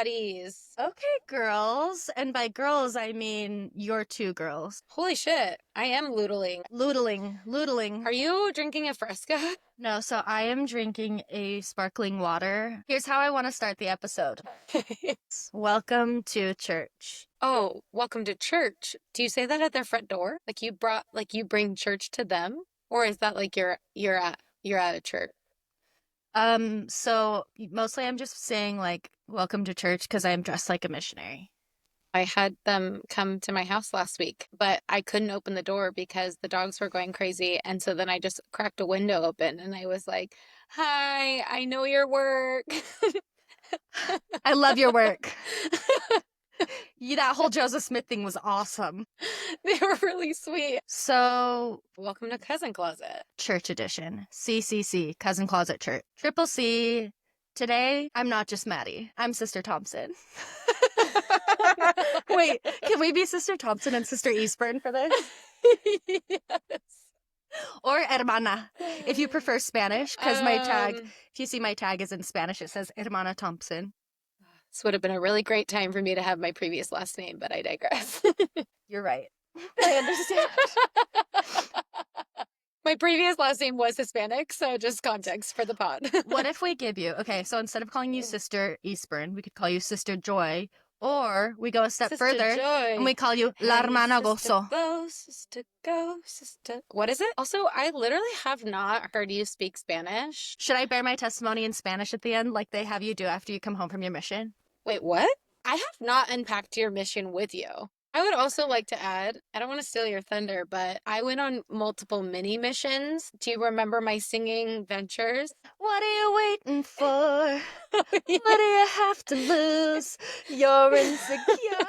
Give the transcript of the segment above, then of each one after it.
baddies. Okay, girls. And by girls, I mean you're two girls. Holy shit, I am loodling. Loodling. Are you drinking a Fresca? No, so I am drinking a sparkling water. Here's how I want to start the episode. Welcome to church. Oh, welcome to church. Do you say that at their front door? Like you bring church to them? Or is that like you're at a church? So mostly I'm just saying like welcome to church because I'm dressed like a missionary. I had them come to my house last week, but I couldn't open the door because the dogs were going crazy. And so then I just cracked a window open and I was like, "Hi, I know your work." I love your work. That whole Joseph Smith thing was awesome. They were really sweet. So, Welcome to Cousin Closet. church edition. CCC, Cousin Closet Church. Triple C. Today, I'm not just Maddy. I'm Sister Thompson. Wait, can we be Sister Thompson and Sister Eastburn for this? Yes. Or Hermana, if you prefer Spanish, because if you see my tag is in Spanish, it says Hermana Thompson. This would have been a really great time for me to have my previous last name, but I digress. You're right. I understand. My previous last name was Hispanic, so just context for the pod. What if we give you, okay, so instead of calling you Sister Eastburn, we could call you Sister Joy, or we go a step Sister further Joy. and we call you La Hermana Gozo. Sister Go, Sister. What is it? Also, I literally have not heard you speak Spanish. Should I bear my testimony in Spanish at the end like they have you do after you come home from your mission? Wait, what? I have not unpacked your mission with you. I would also like to add, I don't want to steal your thunder, but I went on multiple mini missions. Do you remember my singing ventures? What are you waiting for? What do you have to lose? Your insecurity. You're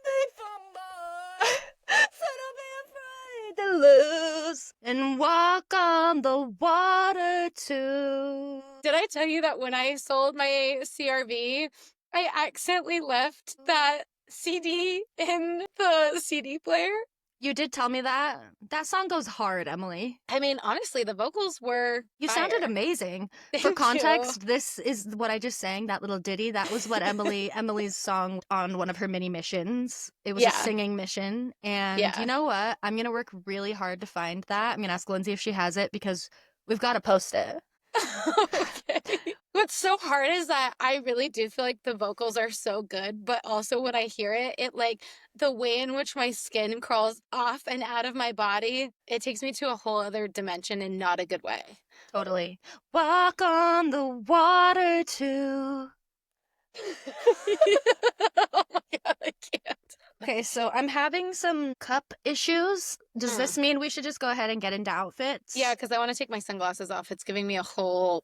made for more. So don't be afraid to lose. And walk on the water too. Did I tell you that when I sold my CRV, I accidentally left that CD in the CD player? You did tell me that. That song goes hard, Emily. I mean, honestly, the vocals were You fire. sounded amazing. Thank For context, you. this is what I just sang, that little ditty. That was what Emily's song on one of her mini missions. It was a singing mission. And you know what? I'm going to work really hard to find that. I'm going to ask Lindsay if she has it because we've got to post it. Okay. What's so hard is that I really do feel like the vocals are so good, but also when I hear it, like the way in which my skin crawls off and out of my body, it takes me to a whole other dimension in not a good way. Totally. Walk on the water too. Oh my God, I can't. Okay, so I'm having some cup issues. Does this mean we should just go ahead and get into outfits? Yeah, because I want to take my sunglasses off. It's giving me a whole...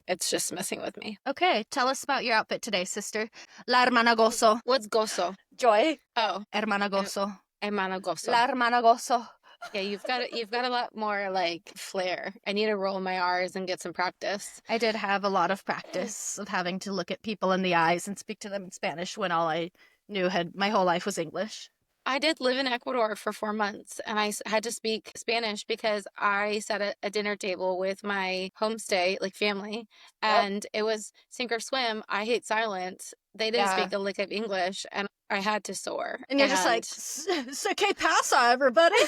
It's just messing with me. Okay, tell us about your outfit today, sister. La Hermana Gozo. What's Gozo? Joy. Oh. Hermana Gozo. Hermana Gozo. La Hermana Gozo. Yeah, you've got a lot more like flair. I need to roll my R's and get some practice. I did have a lot of practice of having to look at people in the eyes and speak to them in Spanish when all I knew my whole life was English. I did live in Ecuador for 4 months and I had to speak Spanish because I sat at a dinner table with my homestay, like family, and it was sink or swim. I hate silence. They didn't speak a lick of English and I had to soar. And you're just like, so que pasa, everybody?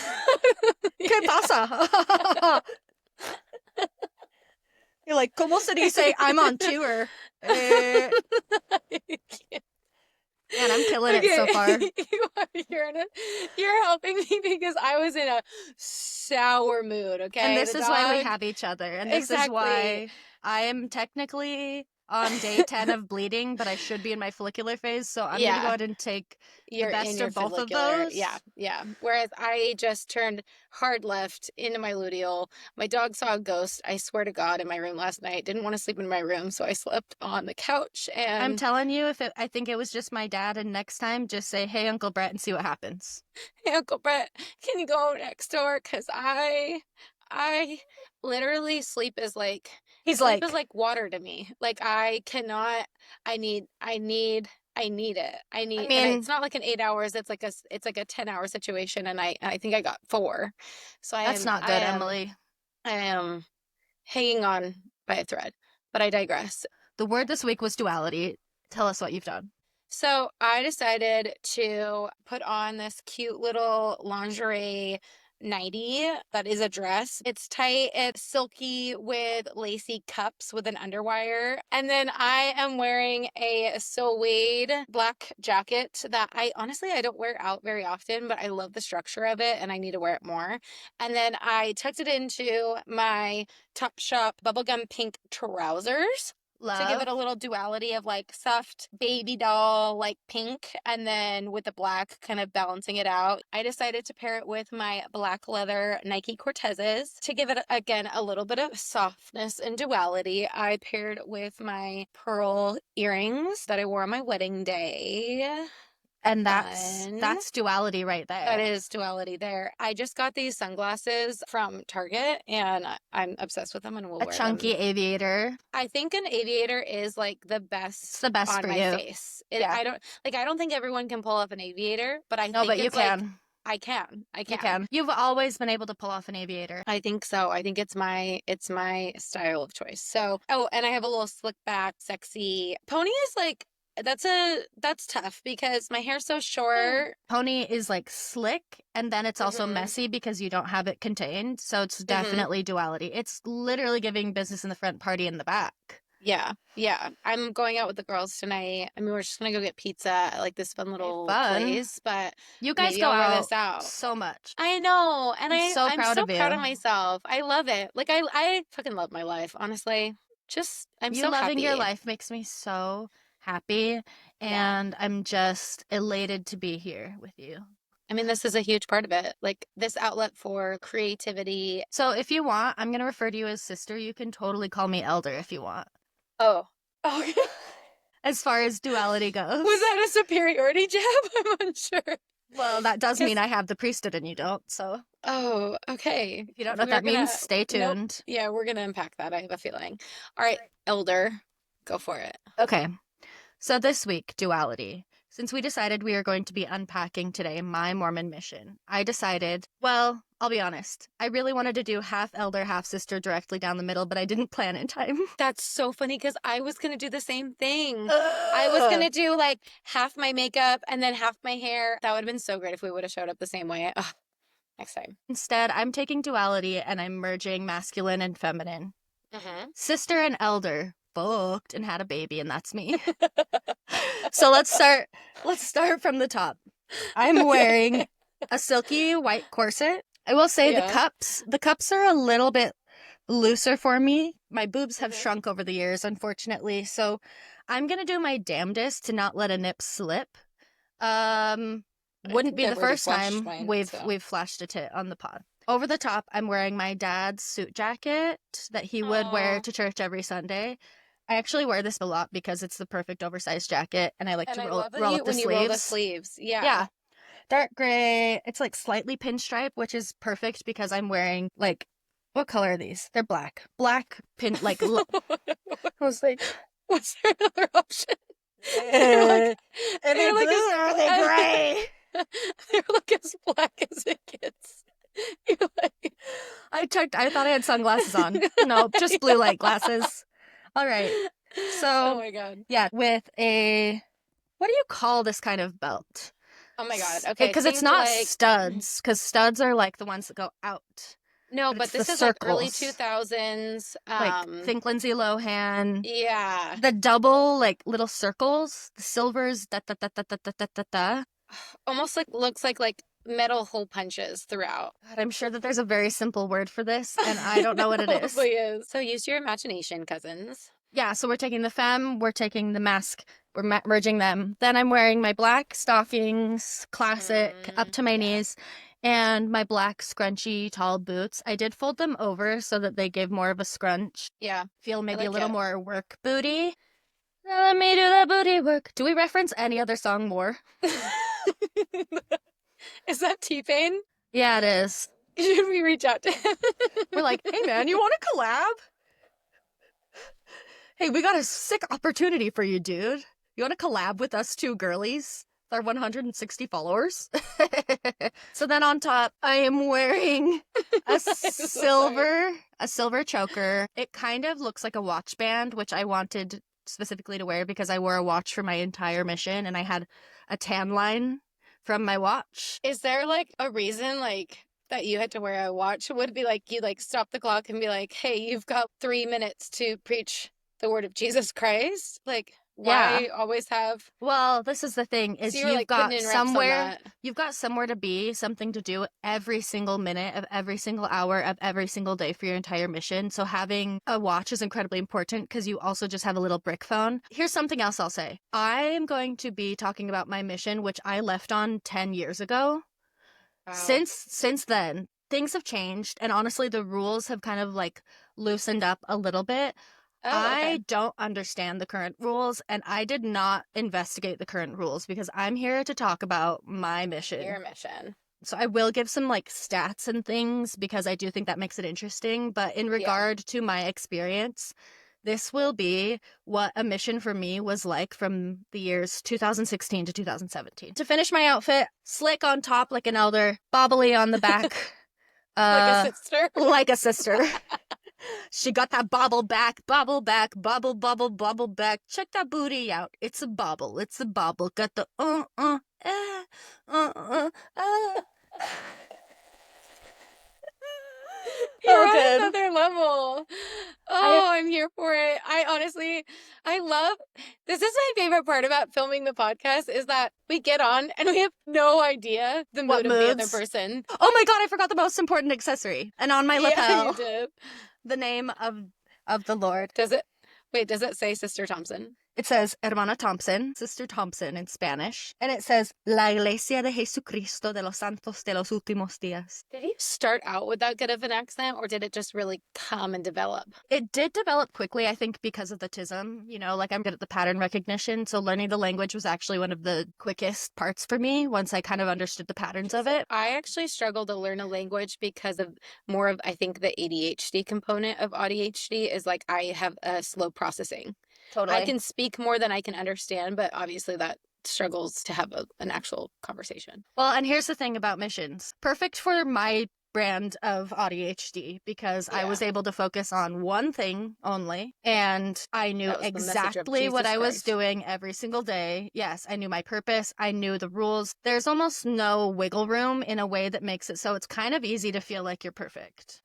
Que pasa? You're like, ¿cómo se dice I'm on tour? Man, I'm killing it so far. You're helping me because I was in a sour mood, okay? And this is why we have each other. And this is why I am technically on day 10 of bleeding, but I should be in my follicular phase. So I'm going to go ahead and take the best of both of those. Yeah. Whereas I just turned hard left into my luteal. My dog saw a ghost, I swear to God, in my room last night. Didn't want to sleep in my room, so I slept on the couch. And I'm telling you, I think it was just my dad, and next time, just say, hey, Uncle Brett, and see what happens. Hey, Uncle Brett, can you go next door? Because I literally sleep is like... Sleep is like water to me. Like I cannot. I need it. I mean, and it's not like an 8 hours. It's like a 10-hour situation, and I think I got 4. So that's not good, Emily. I am hanging on by a thread, but I digress. The word this week was duality. Tell us what you've done. So I decided to put on this cute little lingerie nightie that is a dress. It's tight, it's silky with lacy cups with an underwire. And then I am wearing a suede black jacket that I don't wear out very often, but I love the structure of it and I need to wear it more. And then I tucked it into my Topshop bubblegum pink trousers. Love. To give it a little duality of like soft baby doll, like pink, and then with the black kind of balancing it out. I decided to pair it with my black leather Nike Cortezes to give it, again, a little bit of softness and duality. I paired with my pearl earrings that I wore on my wedding day. And that's duality right there. That is duality there. I just got these sunglasses from Target and I'm obsessed with them and will wear them. A chunky aviator. I think an aviator is like the best. It's the best on for my you. Face. I don't think everyone can pull off an aviator, but I think but you can. I can. You can. You've always been able to pull off an aviator. I think so. I think it's my style of choice. So, and I have a little slick back, sexy pony is like. That's tough because my hair's so short. Pony is like slick and then it's also messy because you don't have it contained. So it's definitely duality. It's literally giving business in the front, party in the back. Yeah. Yeah. I'm going out with the girls tonight. I mean, we're just going to go get pizza at like this fun little place, but you guys go out so much. I know. And I'm so proud of myself. I love it. Like I fucking love my life, honestly. I'm so happy. You loving your life makes me so happy, and I'm just elated to be here with you. I mean, this is a huge part of it, like this outlet for creativity. So if you want, I'm going to refer to you as sister. You can totally call me elder if you want. Oh. Okay. As far as duality goes. Was that a superiority jab? I'm unsure. Well, that does mean I have the priesthood and you don't, so. Oh, okay. If you don't know what that means, stay tuned. Nope. Yeah, we're going to unpack that. I have a feeling. All right, elder, go for it. Okay. So this week, duality. Since we decided we are going to be unpacking today my Mormon mission, I decided, well, I'll be honest, I really wanted to do half elder, half sister directly down the middle, but I didn't plan in time. That's so funny because I was going to do the same thing. I was going to do like half my makeup and then half my hair. That would have been so great if we would have showed up the same way. Ugh. Next time. Instead, I'm taking duality and I'm merging masculine and feminine. Sister and elder booked and had a baby, and that's me. So let's start from the top. I'm wearing a silky white corset. I will say the cups are a little bit looser for me. My boobs have shrunk over the years, unfortunately, so I'm gonna do my damnedest to not let a nip slip. Wouldn't be the first time we've flashed a tit on the pod. Over the top, I'm wearing my dad's suit jacket that he would wear to church every Sunday. I actually wear this a lot because it's the perfect oversized jacket, and I like to roll up the sleeves. You roll the sleeves. Yeah. Dark gray. It's like slightly pinstripe, which is perfect because I'm wearing like, what color are these? They're black. Black pin, like, I was like, what's there another option? They're gray. They're like as black as it gets. You're like, I checked. I thought I had sunglasses on. No, just blue light glasses. All right. So, oh my God. Yeah, with a, what do you call this kind of belt? Oh my God. Okay. Because it's not like studs, because studs are like the ones that go out. No, but this is like early 2000s. Like, think Lindsay Lohan. Yeah. The double, like, little circles, the silvers, da-da-da-da-da-da-da-da. Almost like, looks like metal hole punches throughout. God, I'm sure that there's a very simple word for this, and I don't know what it is. Probably is. So use your imagination, cousins. Yeah, so we're taking the femme, we're taking the mask, we're merging them. Then I'm wearing my black stockings, classic, up to my knees, and my black scrunchy tall boots. I did fold them over so that they give more of a scrunch. Yeah. Feel maybe a little more work booty. Let me do the booty work. Do we reference any other song more? Is that T-Pain? Yeah, it is. Should we reach out to him? We're like, hey man, you want to collab? Hey, we got a sick opportunity for you, dude. You want to collab with us two girlies? Our 160 followers. So then on top, I am wearing a silver choker. It kind of looks like a watch band, which I wanted specifically to wear because I wore a watch for my entire mission and I had a tan line from my watch. Is there like a reason like that you had to wear a watch? Would it be like you like stop the clock and be like, hey, you've got 3 minutes to preach the word of Jesus Christ? Like, Yeah. why always have? Well, this is the thing, is So you were like putting in reps on that. you've got somewhere to be, something to do every single minute of every single hour of every single day for your entire mission. So having a watch is incredibly important because you also just have a little brick phone. Here's something else I'll say. I am going to be talking about my mission, which I left on 10 years ago. Wow. Since then, things have changed, and honestly, the rules have kind of like loosened up a little bit. Oh, okay. I don't understand the current rules, and I did not investigate the current rules because I'm here to talk about my mission. Your mission. So I will give some like stats and things because I do think that makes it interesting. But in regard to my experience, this will be what a mission for me was like from the years 2016 to 2017. To finish my outfit, slick on top like an elder, bobbly on the back. Like a sister? Like a sister. She got that bobble back, bobble, bobble, bobble back. Check that booty out. It's a bobble. Got the You're on another level. Oh, I'm here for it. I love, this is my favorite part about filming the podcast is that we get on and we have no idea the mood of the other person. Oh my God, I forgot the most important accessory. And on my lapel. Yeah, you did. The name of the Lord. Does it say Sister Thompson? It says Hermana Thompson, Sister Thompson in Spanish. And it says La Iglesia de Jesucristo de los Santos de los Últimos Días. Did you start out with that good of an accent, or did it just really come and develop? It did develop quickly, I think, because of the TISM. You know, like I'm good at the pattern recognition. So learning the language was actually one of the quickest parts for me once I kind of understood the patterns of it. I actually struggle to learn a language because of more of, I think, the ADHD component of ADHD is like I have a slow processing. Totally. I can speak more than I can understand, but obviously that struggles to have an actual conversation. Well, and here's the thing about missions. Perfect for my brand of ADHD because I was able to focus on one thing only and I knew exactly what I was doing every single day. Yes, I knew my purpose. I knew the rules. There's almost no wiggle room in a way that makes it so it's kind of easy to feel like you're perfect.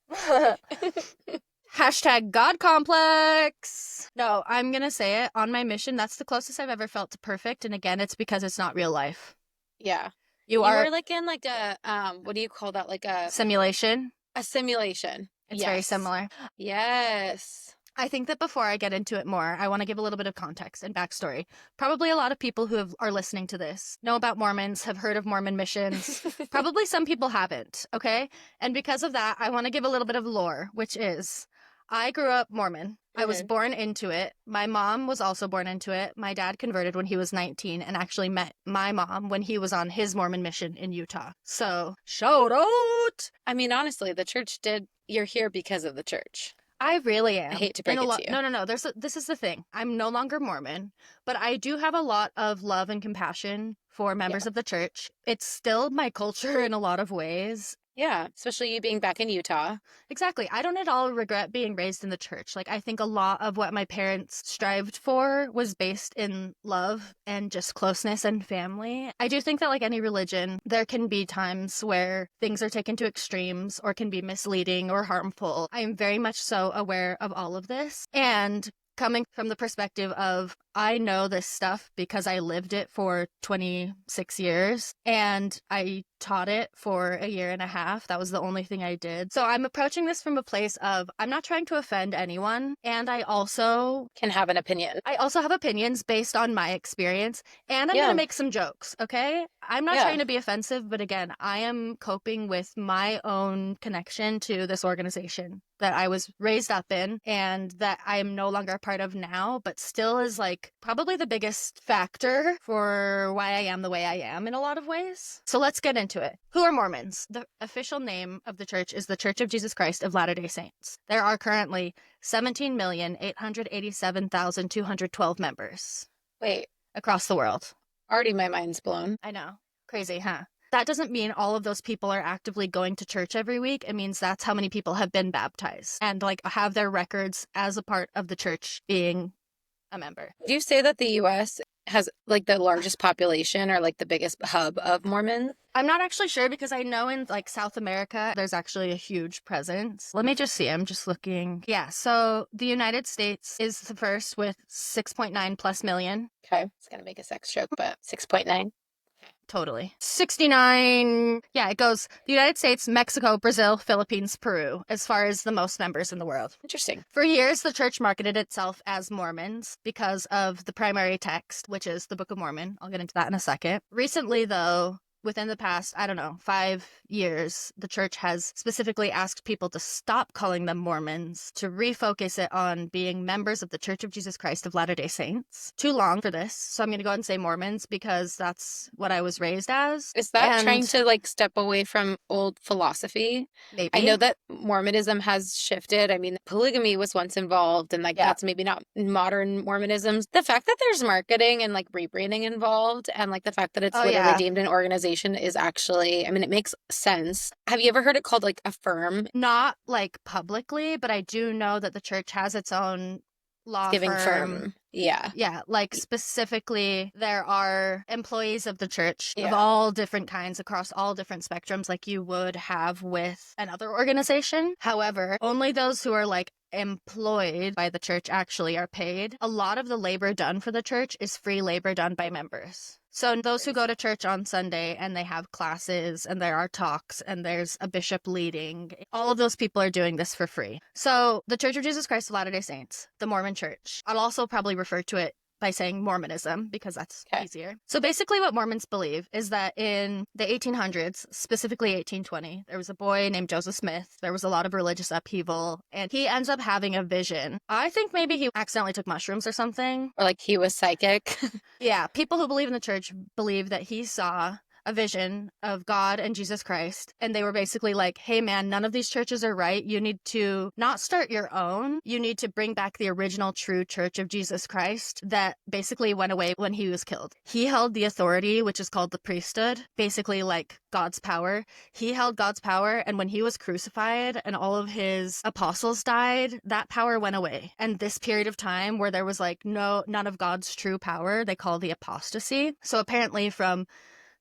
Hashtag God complex. No, I'm going to say it. On my mission, that's the closest I've ever felt to perfect. And again, it's because it's not real life. Yeah. You are like in like a, what do you call that? Like a simulation? A simulation. It's very similar. Yes. I think that before I get into it more, I want to give a little bit of context and backstory. Probably a lot of people who are listening to this know about Mormons, have heard of Mormon missions. Probably some people haven't, okay? And because of that, I want to give a little bit of lore, which is I grew up Mormon. I was born into it. My mom was also born into it. My dad converted when he was 19 and actually met my mom when he was on his Mormon mission in Utah. So, shout out! I mean, honestly, the church you're here because of the church. I really am. I hate to break it to you. No. This is the thing. I'm no longer Mormon, but I do have a lot of love and compassion for members of the church. It's still my culture in a lot of ways. Yeah, especially you being back in Utah. Exactly. I don't at all regret being raised in the church. Like, I think a lot of what my parents strived for was based in love and just closeness and family. I do think that, like any religion, there can be times where things are taken to extremes or can be misleading or harmful. I am very much so aware of all of this. And coming from the perspective of, I know this stuff because I lived it for 26 years and I taught it for a year and a half. That was the only thing I did. So I'm approaching this from a place of, I'm not trying to offend anyone. And I also can have an opinion. I also have opinions based on my experience. And I'm going to make some jokes, okay? I'm not trying to be offensive, but again, I am coping with my own connection to this organization that I was raised up in and that I am no longer a part of now, but still is like probably the biggest factor for why I am the way I am in a lot of ways. So let's get into it. Who are Mormons? The official name of the church is the Church of Jesus Christ of Latter-day Saints. There are currently 17,887,212 members. Wait. Across the world. Already my mind's blown. I know. Crazy, huh? That doesn't mean all of those people are actively going to church every week. It means that's how many people have been baptized and like have their records as a part of the church being a member. Do you say that the U.S. has like the largest population or like the biggest hub of Mormons? I'm not actually sure because I know in like South America, there's actually a huge presence. Let me just see. I'm just looking. Yeah. So the United States is the first with 6.9 plus million. Okay. It's going to make a sex joke, but 6.9. Totally. 69. Yeah, it goes the United States, Mexico, Brazil, Philippines, Peru, as far as the most members in the world. Interesting. For years, the church marketed itself as Mormons because of the primary text, which is the Book of Mormon. I'll get into that in a second. Recently, though, within the past, 5 years, the church has specifically asked people to stop calling them Mormons, to refocus it on being members of the Church of Jesus Christ of Latter-day Saints. Too long for this, so I'm going to go ahead and say Mormons because that's what I was raised as. Is that trying to like step away from old philosophy? Maybe. I know that Mormonism has shifted. I mean, polygamy was once involved, and like that's maybe not modern Mormonism. The fact that there's marketing and like rebranding involved, and like the fact that it's literally deemed an organization is actually, I mean, it makes sense. Have you ever heard it called like Affirm? Not like publicly, but I do know that the church has its own law firm. Yeah. Yeah, like specifically there are employees of the church of all different kinds across all different spectrums like you would have with another organization. However, only those who are like employed by the church actually are paid. A lot of the labor done for the church is free labor done by members. So those who go to church on Sunday and they have classes and there are talks and there's a bishop leading, all of those people are doing this for free. So the Church of Jesus Christ of Latter-day Saints, the Mormon Church, I'll also probably refer to it by saying Mormonism because that's easier. So basically what Mormons believe is that in the 1800s, specifically 1820, there was a boy named Joseph Smith. There was a lot of religious upheaval and he ends up having a vision. I think maybe he accidentally took mushrooms or something. Or like he was psychic. Yeah, people who believe in the church believe that he saw a vision of God and Jesus Christ. And they were basically like, hey man, none of these churches are right. You need to not start your own. You need to bring back the original true church of Jesus Christ that basically went away when he was killed. He held the authority, which is called the priesthood, basically like God's power. He held God's power. And when he was crucified and all of his apostles died, that power went away. And this period of time where there was like none of God's true power, they call the apostasy. So apparently from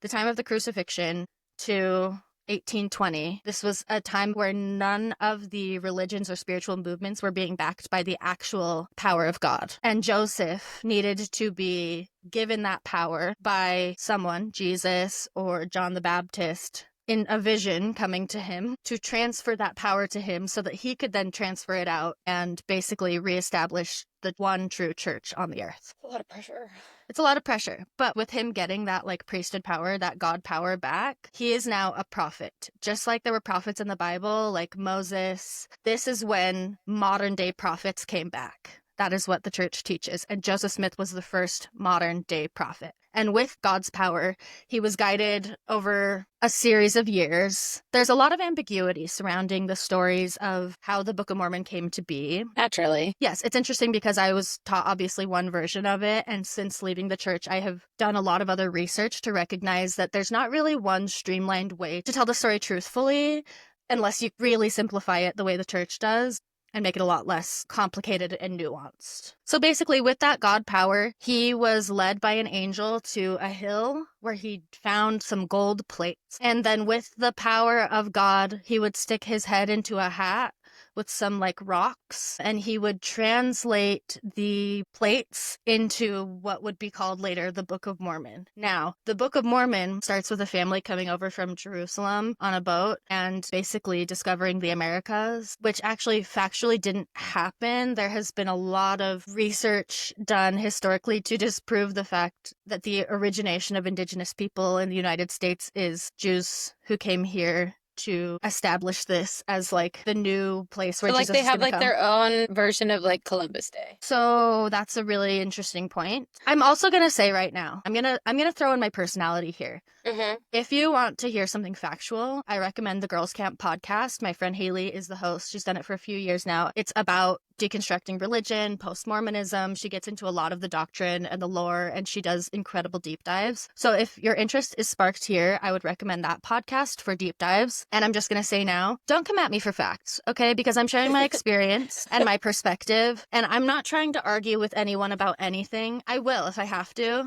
the time of the crucifixion to 1820, this was a time where none of the religions or spiritual movements were being backed by the actual power of God. And Joseph needed to be given that power by someone, Jesus or John the Baptist, in a vision coming to him to transfer that power to him so that he could then transfer it out and basically reestablish the one true church on the earth. A lot of pressure. It's a lot of pressure, but with him getting that like priesthood power, that God power back, he is now a prophet. Just like there were prophets in the Bible, like Moses, this is when modern day prophets came back. That is what the church teaches. And Joseph Smith was the first modern day prophet. And with God's power, he was guided over a series of years. There's a lot of ambiguity surrounding the stories of how the Book of Mormon came to be. Naturally. Yes, it's interesting because I was taught obviously one version of it. And since leaving the church, I have done a lot of other research to recognize that there's not really one streamlined way to tell the story truthfully, unless you really simplify it the way the church does and make it a lot less complicated and nuanced. So basically, with that God power, he was led by an angel to a hill where he found some gold plates. And then with the power of God, he would stick his head into a hat with some like rocks, and he would translate the plates into what would be called later the Book of Mormon. Now, the Book of Mormon starts with a family coming over from Jerusalem on a boat and basically discovering the Americas, which actually factually didn't happen. There has been a lot of research done historically to disprove the fact that the origination of indigenous people in the United States is Jews who came here to establish this as like the new place where Jesus they is have gonna like come. their own version of like Columbus Day. So that's a really interesting point. I'm also gonna say right now, I'm gonna throw in my personality here. Mm-hmm. If you want to hear something factual, I recommend the Girls Camp podcast. My friend Haley is the host. She's done it for a few years now. It's about deconstructing religion, post-Mormonism. She gets into a lot of the doctrine and the lore, and she does incredible deep dives. So if your interest is sparked here, I would recommend that podcast for deep dives. And I'm just going to say now, don't come at me for facts, okay? Because I'm sharing my experience and my perspective, and I'm not trying to argue with anyone about anything. I will if I have to.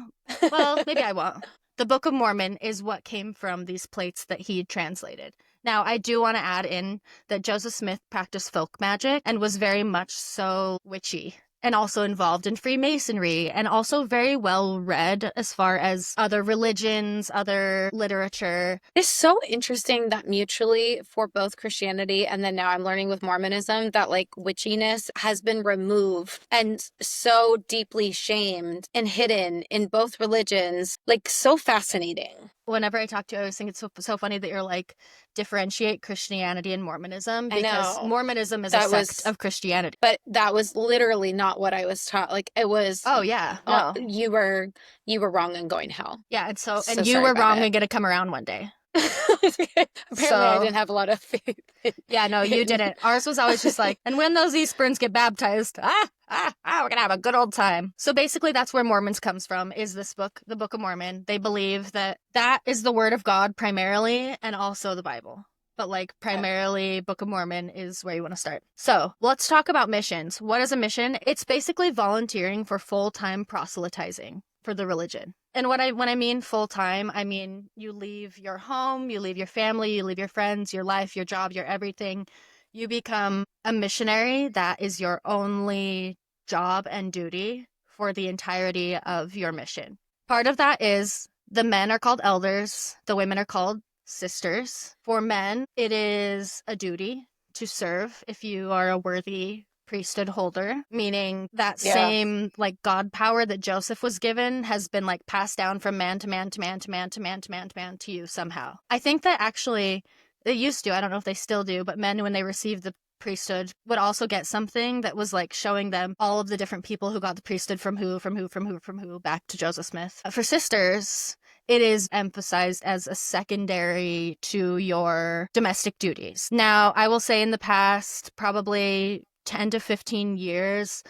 Well, maybe I won't. The Book of Mormon is what came from these plates that he translated. Now, I do want to add in that Joseph Smith practiced folk magic and was very much so witchy, and also involved in Freemasonry, and also very well read as far as other religions, other literature. It's so interesting that mutually for both Christianity and then now I'm learning with Mormonism that like witchiness has been removed and so deeply shamed and hidden in both religions. Like, so fascinating. Whenever I talk to you, I always think it's so funny that you're like, differentiate Christianity and Mormonism, I because know. Mormonism is That a sect of Christianity. But that was literally not what I was taught. Like, it was, oh yeah, no. You were wrong and going to hell. Yeah, and So and you sorry were about wrong it. and gonna come around one day. Apparently I didn't have a lot of faith. Yeah, no, you didn't. Ours was always just like, and when those Eastburns get baptized, we're gonna have a good old time. So basically that's where Mormons comes from, is this book, the Book of Mormon. They believe that that is the word of God primarily, and also the Bible. But like primarily Book of Mormon is where you want to start. So let's talk about missions. What is a mission? It's basically volunteering for full-time proselytizing for the religion. And when I mean full-time, I mean you leave your home, you leave your family, you leave your friends, your life, your job, your everything. You become a missionary. That is your only job and duty for the entirety of your mission. Part of that is the men are called elders, the women are called sisters. For men, it is a duty to serve if you are a worthy priesthood holder, meaning that same like God power that Joseph was given has been like passed down from man to man to man to man to man to man to man to you somehow. I think that actually they used to, I don't know if they still do, but men, when they received the priesthood, would also get something that was like showing them all of the different people who got the priesthood from who back to Joseph Smith. For sisters, it is emphasized as a secondary to your domestic duties. Now, I will say in the past, probably 10 to 15 years,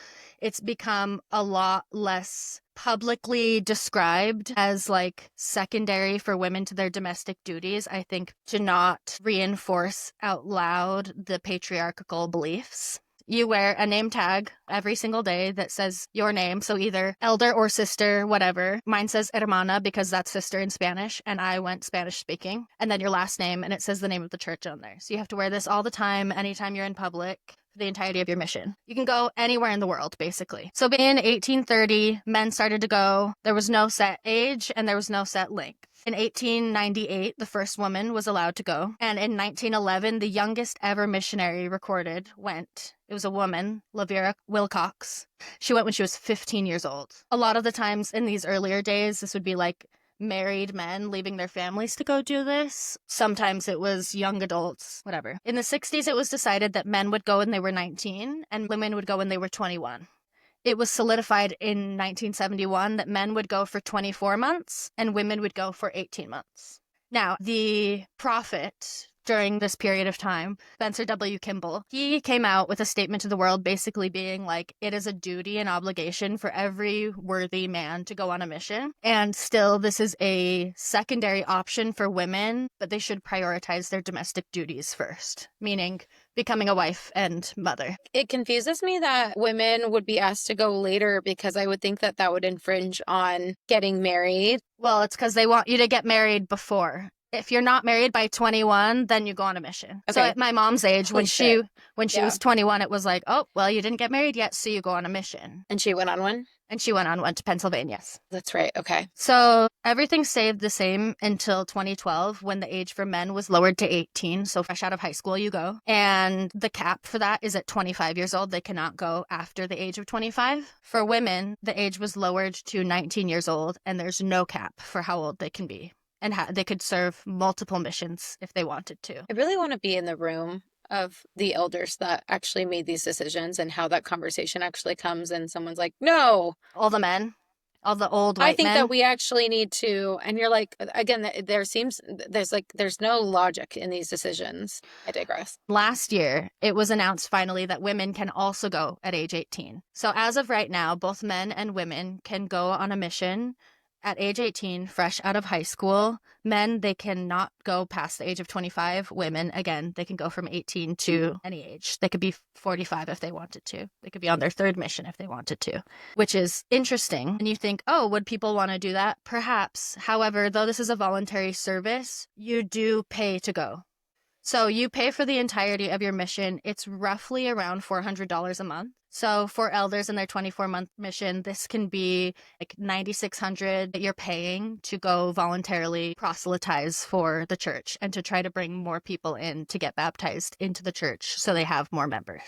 it's become a lot less publicly described as like secondary for women to their domestic duties. I think to not reinforce out loud the patriarchal beliefs. You wear a name tag every single day that says your name. So either elder or sister, whatever. Mine says Hermana because that's sister in Spanish, and I went Spanish speaking. And then your last name, and it says the name of the church on there. So you have to wear this all the time, anytime you're in public, for the entirety of your mission. You can go anywhere in the world, basically. So in 1830, men started to go. There was no set age, and there was no set length. In 1898, the first woman was allowed to go. And in 1911, the youngest ever missionary recorded went. It was a woman, Lavera Wilcox. She went when she was 15 years old. A lot of the times in these earlier days, this would be like married men leaving their families to go do this. Sometimes it was young adults, whatever. In the 60s, it was decided that men would go when they were 19 and women would go when they were 21. It was solidified in 1971 that men would go for 24 months and women would go for 18 months. Now, the prophet during this period of time, Spencer W. Kimball, he came out with a statement to the world basically being like, it is a duty and obligation for every worthy man to go on a mission. And still, this is a secondary option for women, but they should prioritize their domestic duties first, meaning becoming a wife and mother. It confuses me that women would be asked to go later because I would think that that would infringe on getting married. Well, it's because they want you to get married before. If you're not married by 21, then you go on a mission. Okay. So at my mom's age, when she was 21, it was like, oh, well, you didn't get married yet, so you go on a mission. And she went on one? And she went on one to Pennsylvania. That's right. Okay. So everything stayed the same until 2012 when the age for men was lowered to 18. So fresh out of high school, you go. And the cap for that is at 25 years old. They cannot go after the age of 25. For women, the age was lowered to 19 years old, and there's no cap for how old they can be. And they could serve multiple missions if they wanted to. I really want to be in the room of the elders that actually made these decisions and how that conversation actually comes and someone's like, no. All the men, all the old white men. I think that we actually need to, and you're like, again, there's no logic in these decisions. I digress. Last year, it was announced finally that women can also go at age 18. So as of right now, both men and women can go on a mission at age 18, fresh out of high school. Men, they cannot go past the age of 25. Women, again, they can go from 18 to any age. They could be 45 if they wanted to. They could be on their third mission if they wanted to, which is interesting. And you think, oh, would people want to do that? Perhaps. However, though this is a voluntary service, you do pay to go. So you pay for the entirety of your mission. It's roughly around $400 a month. So for elders in their 24-month mission, this can be like $9,600 that you're paying to go voluntarily proselytize for the church and to try to bring more people in to get baptized into the church so they have more members.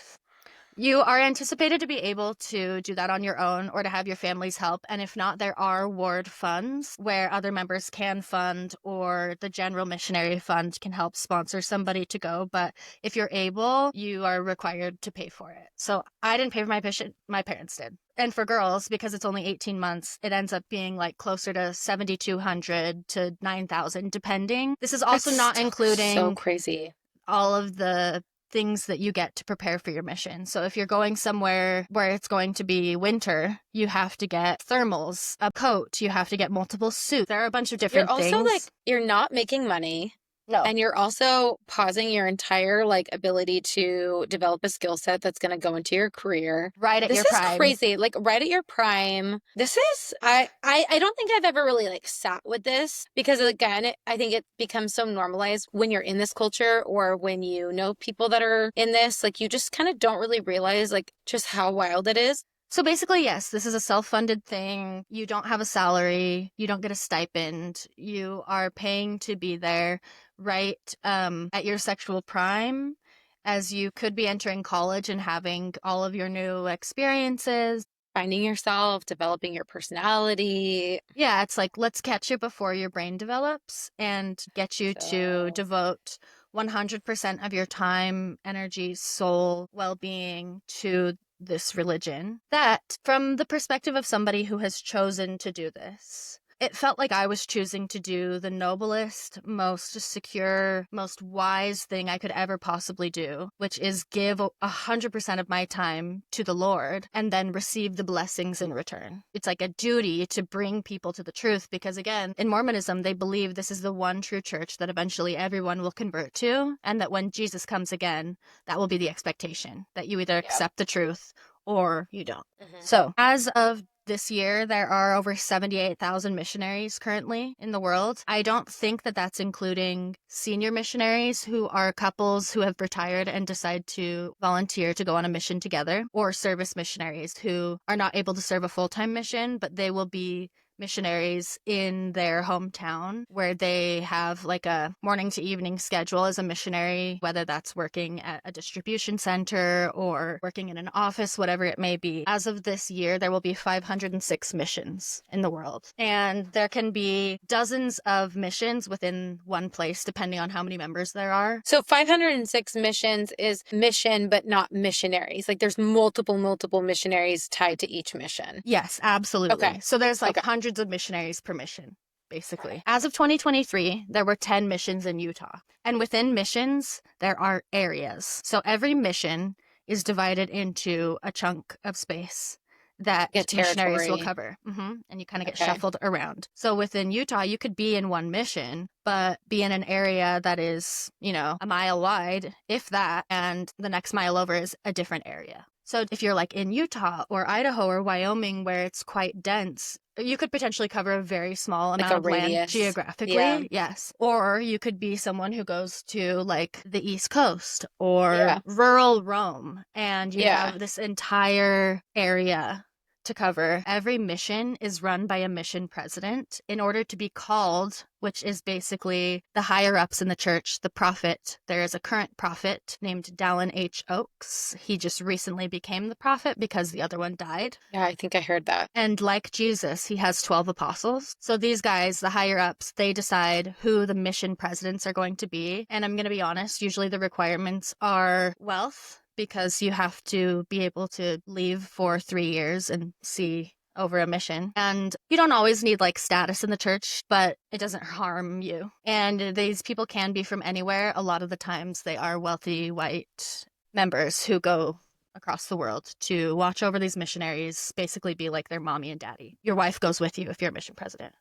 You are anticipated to be able to do that on your own or to have your family's help. And if not, there are ward funds where other members can fund, or the general missionary fund can help sponsor somebody to go. But if you're able, you are required to pay for it. So I didn't pay for my mission. My parents did. And for girls, because it's only 18 months, it ends up being like closer to $7,200 to $9,000, depending. This is also not including so crazy. All of the things that you get to prepare for your mission. So if you're going somewhere where it's going to be winter, you have to get thermals, a coat, you have to get multiple suits. There are a bunch of different things. You're also like, you're not making money. No. And you're also pausing your entire like ability to develop a skill set that's going to go into your career. Right at your prime. This is crazy. Like right at your prime. This is, I don't think I've ever really like sat with this because again, I think it becomes so normalized when you're in this culture or when you know people that are in this, like you just kind of don't really realize like just how wild it is. So basically, yes, this is a self-funded thing. You don't have a salary. You don't get a stipend. You are paying to be there right at your sexual prime, as you could be entering college and having all of your new experiences. Finding yourself, developing your personality. Yeah, it's like, let's catch you before your brain develops and get you to devote 100% of your time, energy, soul, well-being to this religion. That, from the perspective of somebody who has chosen to do this, it felt like I was choosing to do the noblest, most secure, most wise thing I could ever possibly do, which is give 100% of my time to the Lord and then receive the blessings in return. It's like a duty to bring people to the truth because, again, in Mormonism, they believe this is the one true church that eventually everyone will convert to, and that when Jesus comes again, that will be the expectation, that you either accept the truth or you don't. So, as of this year, there are over 78,000 missionaries currently in the world. I don't think that that's including senior missionaries who are couples who have retired and decide to volunteer to go on a mission together, or service missionaries who are not able to serve a full-time mission, but they will be missionaries in their hometown where they have like a morning to evening schedule as a missionary, whether that's working at a distribution center or working in an office, whatever it may be. As of this year, there will be 506 missions in the world. And there can be dozens of missions within one place, depending on how many members there are. So 506 missions is mission, but not missionaries. Like there's multiple missionaries tied to each mission. Yes, absolutely. Okay. So there's like hundreds of missionaries per mission, basically. As of 2023, there were 10 missions in Utah. And within missions, there are areas. So every mission is divided into a chunk of space that missionaries will cover. And you kind of get shuffled around. So within Utah, you could be in one mission, but be in an area that is, a mile wide, if that, and the next mile over is a different area. So if you're like in Utah or Idaho or Wyoming where it's quite dense, you could potentially cover a very small amount of land geographically. Yes. Or you could be someone who goes to like the East Coast or rural Rome, and you have this entire area to cover. Every mission is run by a mission president in order to be called, which is basically the higher ups in the church, the prophet. There is a current prophet named Dallin H. Oaks. He just recently became the prophet because the other one died. Yeah, I think I heard that. And like Jesus, he has 12 apostles. So these guys, the higher ups, they decide who the mission presidents are going to be. And I'm going to be honest, usually the requirements are wealth, because you have to be able to leave for 3 years and see over a mission. And you don't always need like status in the church, but it doesn't harm you. And these people can be from anywhere. A lot of the times they are wealthy white members who go across the world to watch over these missionaries, basically be like their mommy and daddy. Your wife goes with you if you're a mission president.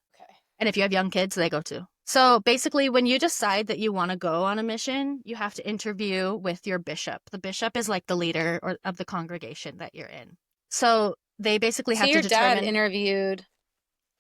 And if you have young kids, they go too. So basically, when you decide that you want to go on a mission, you have to interview with your bishop. The bishop is like the leader of the congregation that you're in. So they basically have to determine. So your dad interviewed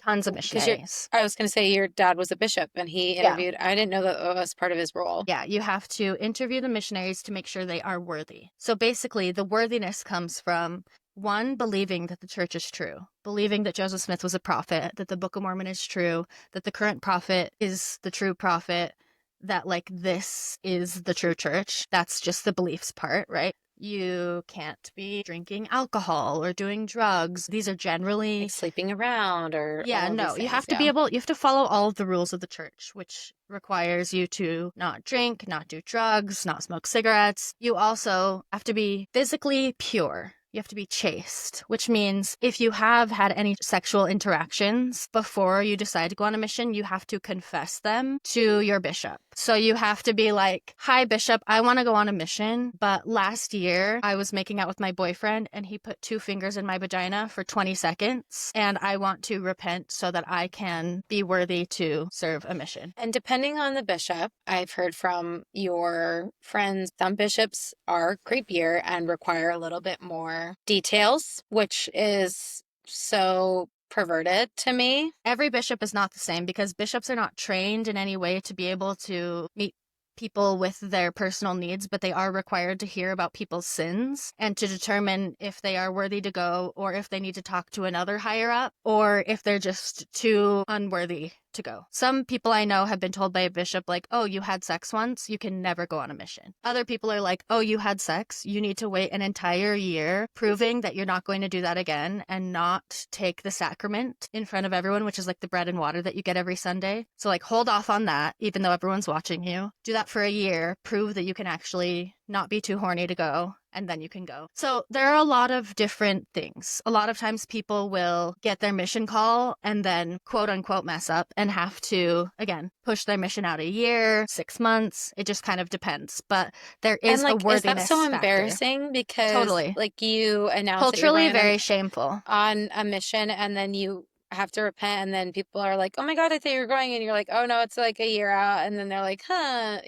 tons of missionaries. I was going to say your dad was a bishop and he interviewed. Yeah. I didn't know that was part of his role. Yeah, you have to interview the missionaries to make sure they are worthy. So basically, the worthiness comes from one, believing that the church is true, believing that Joseph Smith was a prophet, that the Book of Mormon is true, that the current prophet is the true prophet, that like this is the true church. That's just the beliefs part, right? You can't be drinking alcohol or doing drugs. These are generally like sleeping around or no. You have to be able. You have to follow all of the rules of the church, which requires you to not drink, not do drugs, not smoke cigarettes. You also have to be physically pure. You have to be chaste, which means if you have had any sexual interactions before you decide to go on a mission, you have to confess them to your bishop. So you have to be like, hi, bishop, I want to go on a mission, but last year I was making out with my boyfriend and he put 2 fingers in my vagina for 20 seconds and I want to repent so that I can be worthy to serve a mission. And depending on the bishop, I've heard from your friends, some bishops are creepier and require a little bit more details, which is so perverted to me. Every bishop is not the same because bishops are not trained in any way to be able to meet people with their personal needs, but they are required to hear about people's sins and to determine if they are worthy to go or if they need to talk to another higher up or if they're just too unworthy to go. Some people I know have been told by a bishop like, oh, you had sex once, you can never go on a mission. Other people are like, oh, you had sex, you need to wait an entire year proving that you're not going to do that again and not take the sacrament in front of everyone, which is like the bread and water that you get every Sunday. So like hold off on that, even though everyone's watching you. Do that for a year, prove that you can actually not be too horny to go, and then you can go. So there are a lot of different things. A lot of times people will get their mission call and then quote unquote mess up and have to, again, push their mission out a year, 6 months. It just kind of depends. But there is a worthiness factor. Is that so embarrassing? Because totally, like you announce culturally very shameful on a mission and then you have to repent and then people are like, oh my God, I thought you were going, and you're like, oh no, it's like a year out, and then they're like,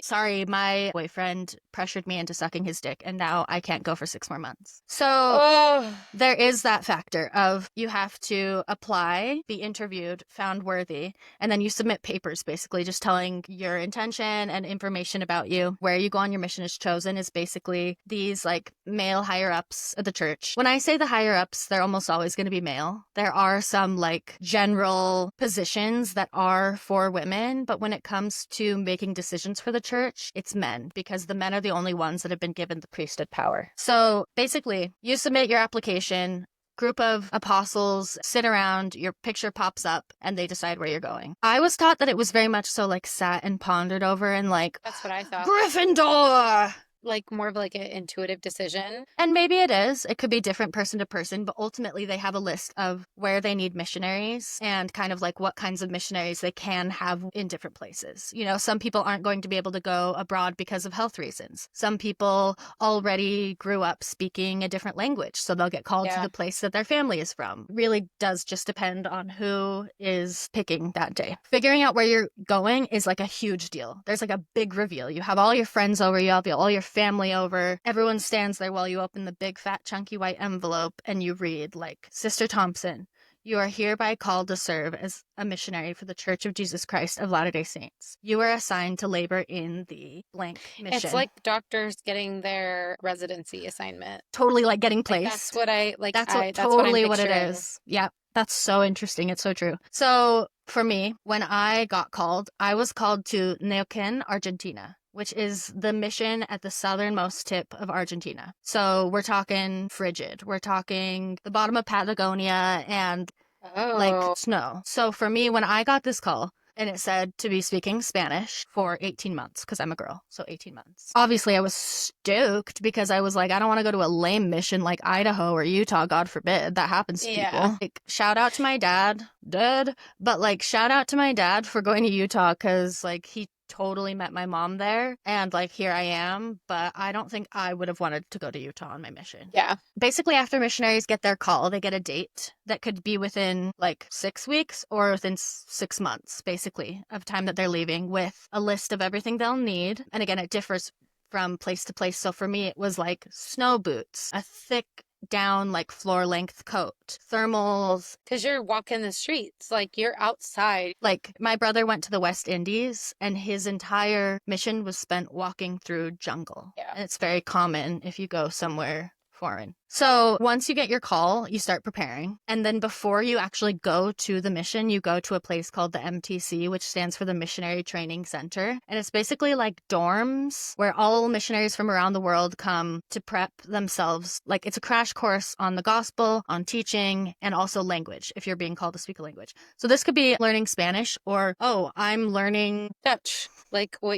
sorry, my boyfriend pressured me into sucking his dick and now I can't go for 6 more months. So there is that factor of you have to apply, be interviewed, found worthy, and then you submit papers basically just telling your intention and information about you. Where you go on your mission is chosen is basically these like male higher ups of the church. When I say the higher ups, they're almost always going to be male. There are some like general positions that are for women, but when it comes to making decisions for the church, it's men, because the men are the only ones that have been given the priesthood power. So basically, you submit your application, group of apostles sit around, your picture pops up, and they decide where you're going. I was taught that it was very much so like sat and pondered over and like, that's what I thought. Gryffindor! Like more of like an intuitive decision. And maybe it is. It could be different person to person, but ultimately they have a list of where they need missionaries and kind of like what kinds of missionaries they can have in different places. You know, some people aren't going to be able to go abroad because of health reasons. Some people already grew up speaking a different language, so they'll get called to the place that their family is from. Really does just depend on who is picking that day. Figuring out where you're going is like a huge deal. There's like a big reveal. You have all your friends over, you have all your family over. Everyone stands there while you open the big fat chunky white envelope and you read like, Sister Thompson, you are hereby called to serve as a missionary for the Church of Jesus Christ of Latter-day Saints. You are assigned to labor in the blank mission. It's like doctors getting their residency assignment. Totally like getting placed. Like that's what I like. That's totally what it is. Yeah. That's so interesting. It's so true. So for me, when I got called, I was called to Neuquén, Argentina, which is the mission at the southernmost tip of Argentina. So we're talking frigid. We're talking the bottom of Patagonia and like snow. So for me, when I got this call, and it said to be speaking Spanish for 18 months because I'm a girl, so 18 months. Obviously, I was stoked because I was like, I don't want to go to a lame mission like Idaho or Utah, God forbid. That happens to people. Like, shout out to my dad. dead. But like, shout out to my dad for going to Utah because like he totally met my mom there and like here I am, but I don't think I would have wanted to go to Utah on my mission. Yeah. Basically, after missionaries get their call, they get a date that could be within like 6 weeks or within 6 months, basically, of time that they're leaving with a list of everything they'll need. And again, it differs from place to place. So for me, it was like snow boots, a thick down like floor length coat, thermals. Because you're walking the streets, like you're outside. Like my brother went to the West Indies and his entire mission was spent walking through jungle. Yeah. And it's very common if you go somewhere foreign. So once you get your call, you start preparing. And then before you actually go to the mission, you go to a place called the MTC, which stands for the Missionary Training Center. And it's basically like dorms where all missionaries from around the world come to prep themselves. Like it's a crash course on the gospel, on teaching, and also language if you're being called to speak a language. So this could be learning Spanish or, oh, I'm learning Dutch. Like what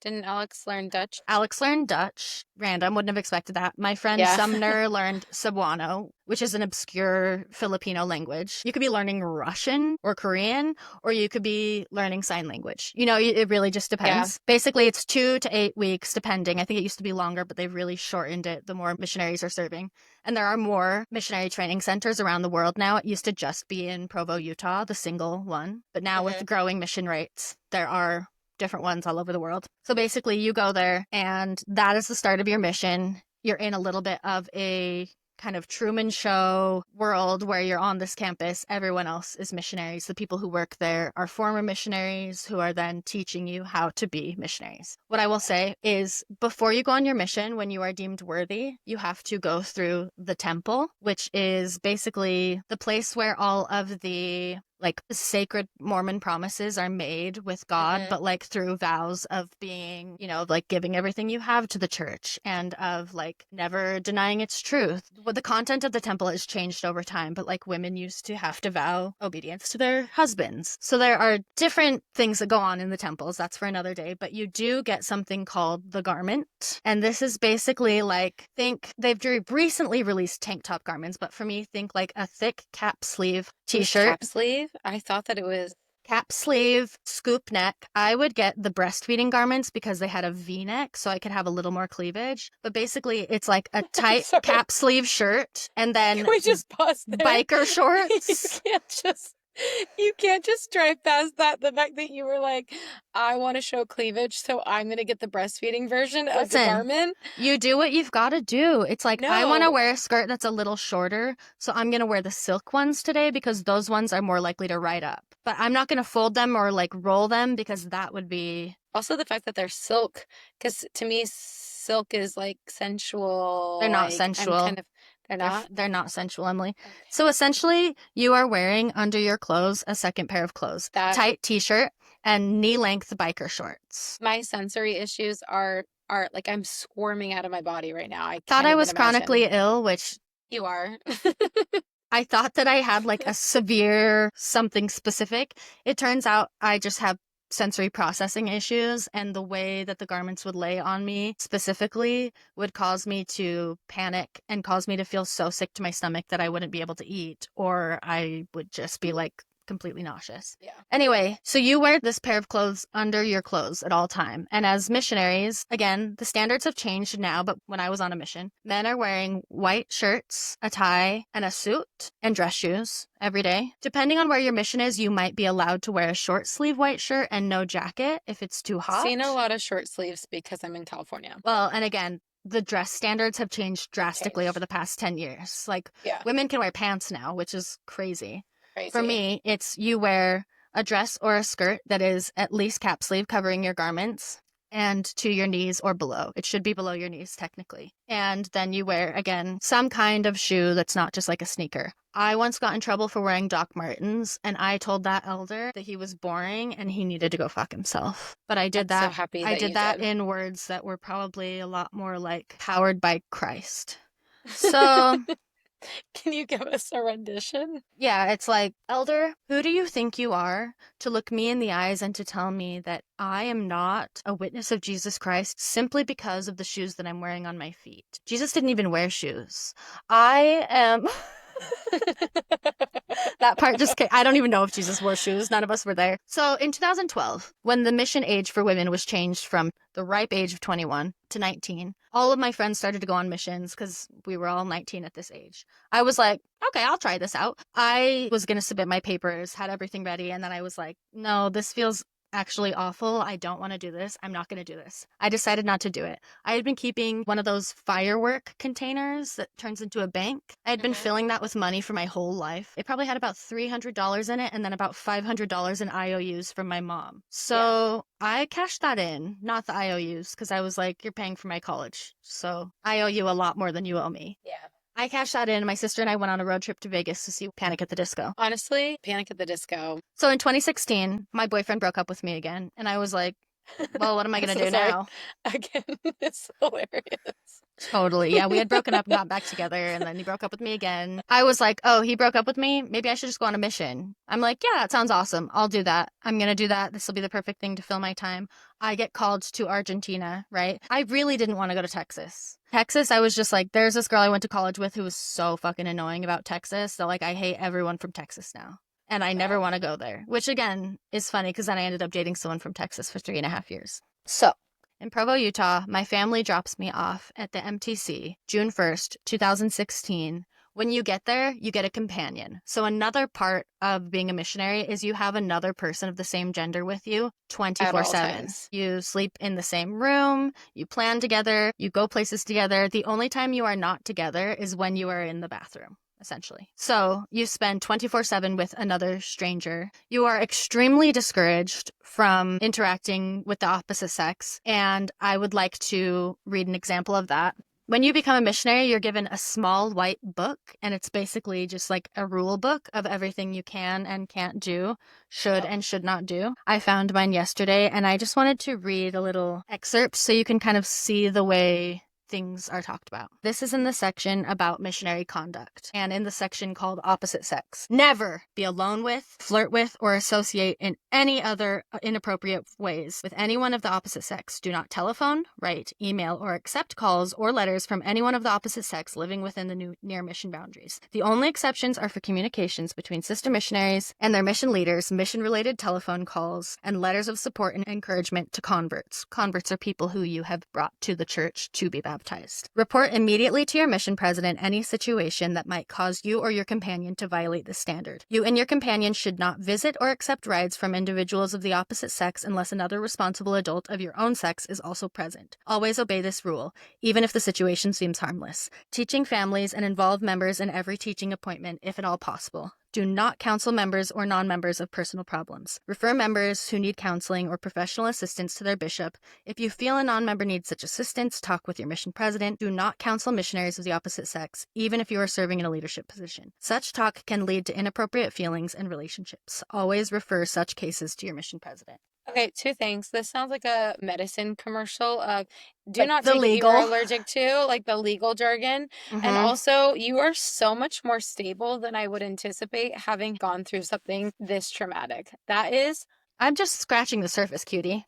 didn't Alex learn Dutch? Alex learned Dutch. Random, wouldn't have expected that. My friend Sumner learned Cebuano, which is an obscure Filipino language. You could be learning Russian or Korean, or you could be learning sign language. You know, it really just depends. Yeah. Basically, it's 2 to 8 weeks, depending. I think it used to be longer, but they've really shortened it the more missionaries are serving. And there are more missionary training centers around the world now. It used to just be in Provo, Utah, the single one. But now with growing mission rates, there are different ones all over the world. So basically you go there and that is the start of your mission. You're in a little bit of a kind of Truman Show world where you're on this campus. Everyone else is missionaries. The people who work there are former missionaries who are then teaching you how to be missionaries. What I will say is before you go on your mission, when you are deemed worthy, you have to go through the temple, which is basically the place where all of the like sacred Mormon promises are made with God, but like through vows of being, you know, like giving everything you have to the church and of like never denying its truth. Well, the content of the temple has changed over time, but like women used to have to vow obedience to their husbands. So there are different things that go on in the temples. That's for another day, but you do get something called the garment. And this is basically like, think they've recently released tank top garments, but for me, think like a thick cap sleeve t-shirt. Cap sleeve? I thought that it was cap sleeve, scoop neck. I would get the breastfeeding garments because they had a V-neck so I could have a little more cleavage. But basically it's like a tight cap sleeve shirt and then Can we just pause there? Biker shorts. You can't just drive past that. The fact that you were like, I want to show cleavage, so I'm going to get the breastfeeding version of the garment. You do what you've got to do. It's like, I want to wear a skirt that's a little shorter, so I'm going to wear the silk ones today because those ones are more likely to ride up. But I'm not going to fold them or like roll them because that would be... Also the fact that they're silk, because to me, silk is like sensual. They're not sensual. They're not? They're not sensual, Emily. Okay. So essentially, you are wearing under your clothes a second pair of clothes. Tight t-shirt and knee-length biker shorts. My sensory issues are like I'm squirming out of my body right now. I thought I was chronically ill, which... You are. I thought that I had like a severe something specific. It turns out I just have sensory processing issues, and the way that the garments would lay on me specifically would cause me to panic and cause me to feel so sick to my stomach that I wouldn't be able to eat, or I would just be like completely nauseous. Yeah. Anyway, so you wear this pair of clothes under your clothes at all time. And as missionaries, again, the standards have changed now, but when I was on a mission, men are wearing white shirts, a tie, and a suit, and dress shoes every day. Depending on where your mission is, you might be allowed to wear a short sleeve white shirt and no jacket if it's too hot. I've seen a lot of short sleeves because I'm in California. Well, and again, the dress standards have changed drastically over the past 10 years. Like, women can wear pants now, which is crazy. For me, it's you wear a dress or a skirt that is at least cap sleeve covering your garments and to your knees or below. It should be below your knees technically. And then you wear, again, some kind of shoe that's not just like a sneaker. I once got in trouble for wearing Doc Martens, and I told that elder that he was boring and he needed to go fuck himself. But I did that. So happy I did that in words that were probably a lot more like powered by Christ. So... Can you give us a rendition? Yeah, it's like, Elder, who do you think you are to look me in the eyes and to tell me that I am not a witness of Jesus Christ simply because of the shoes that I'm wearing on my feet? Jesus didn't even wear shoes. I am... That part just, I don't even know if Jesus wore shoes. None of us were there. So in 2012, when the mission age for women was changed from the ripe age of 21 to 19, all of my friends started to go on missions because we were all 19 at this age. I was like, okay, I'll try this out. I was going to submit my papers, had everything ready, and then I was like, no, this feels actually awful. I don't want to do this. I'm not going to do this. I decided not to do it. I had been keeping one of those firework containers that turns into a bank. I had been filling that with money for my whole life. It probably had about $300 in it and then about $500 in IOUs from my mom. So I cashed that in, not the IOUs, because I was like, you're paying for my college. So I owe you a lot more than you owe me. Yeah. I cashed that in. My sister and I went on a road trip to Vegas to see Panic at the Disco. Honestly, Panic at the Disco. So in 2016, my boyfriend broke up with me again. And I was like, well, what am I going to do now? Again, it's hilarious. Totally. Yeah, we had broken up and got back together, and then he broke up with me again. I was like, oh, he broke up with me? Maybe I should just go on a mission. I'm like, yeah, it sounds awesome. I'll do that. I'm going to do that. This will be the perfect thing to fill my time. I get called to Argentina, right? I really didn't want to go to Texas. Texas, I was just like, there's this girl I went to college with who was so fucking annoying about Texas. So, like, I hate everyone from Texas now. And I never want to go there, which, again, is funny because then I ended up dating someone from Texas for 3.5 years. So, in Provo, Utah, my family drops me off at the MTC, June 1st, 2016. When you get there, you get a companion. So another part of being a missionary is you have another person of the same gender with you 24/7. You sleep in the same room, you plan together, you go places together. The only time you are not together is when you are in the bathroom, essentially. So you spend 24/7 with another stranger. You are extremely discouraged from interacting with the opposite sex. And I would like to read an example of that. When you become a missionary, you're given a small white book, and it's basically just like a rule book of everything you can and can't do, should and should not do. I found mine yesterday, and I just wanted to read a little excerpt so you can kind of see the way things are talked about. This is in the section about missionary conduct and in the section called opposite sex. Never be alone with, flirt with, or associate in any other inappropriate ways with anyone of the opposite sex. Do not telephone, write, email, or accept calls or letters from anyone of the opposite sex living within the near mission boundaries. The only exceptions are for communications between sister missionaries and their mission leaders, mission-related telephone calls, and letters of support and encouragement to converts. Converts are people who you have brought to the church to be baptized. Report immediately to your mission president any situation that might cause you or your companion to violate the standard. You and your companion should not visit or accept rides from individuals of the opposite sex unless another responsible adult of your own sex is also present. Always obey this rule, even if the situation seems harmless. Teaching families and involve members in every teaching appointment, if at all possible. Do not counsel members or non-members of personal problems. Refer members who need counseling or professional assistance to their bishop. If you feel a non-member needs such assistance, talk with your mission president. Do not counsel missionaries of the opposite sex, even if you are serving in a leadership position. Such talk can lead to inappropriate feelings and relationships. Always refer such cases to your mission president. Okay, two things. This sounds like a medicine commercial of do like not the take legal. it you're allergic to, like the legal jargon. And also, you are so much more stable than I would anticipate having gone through something this traumatic. That is... I'm just scratching the surface, cutie.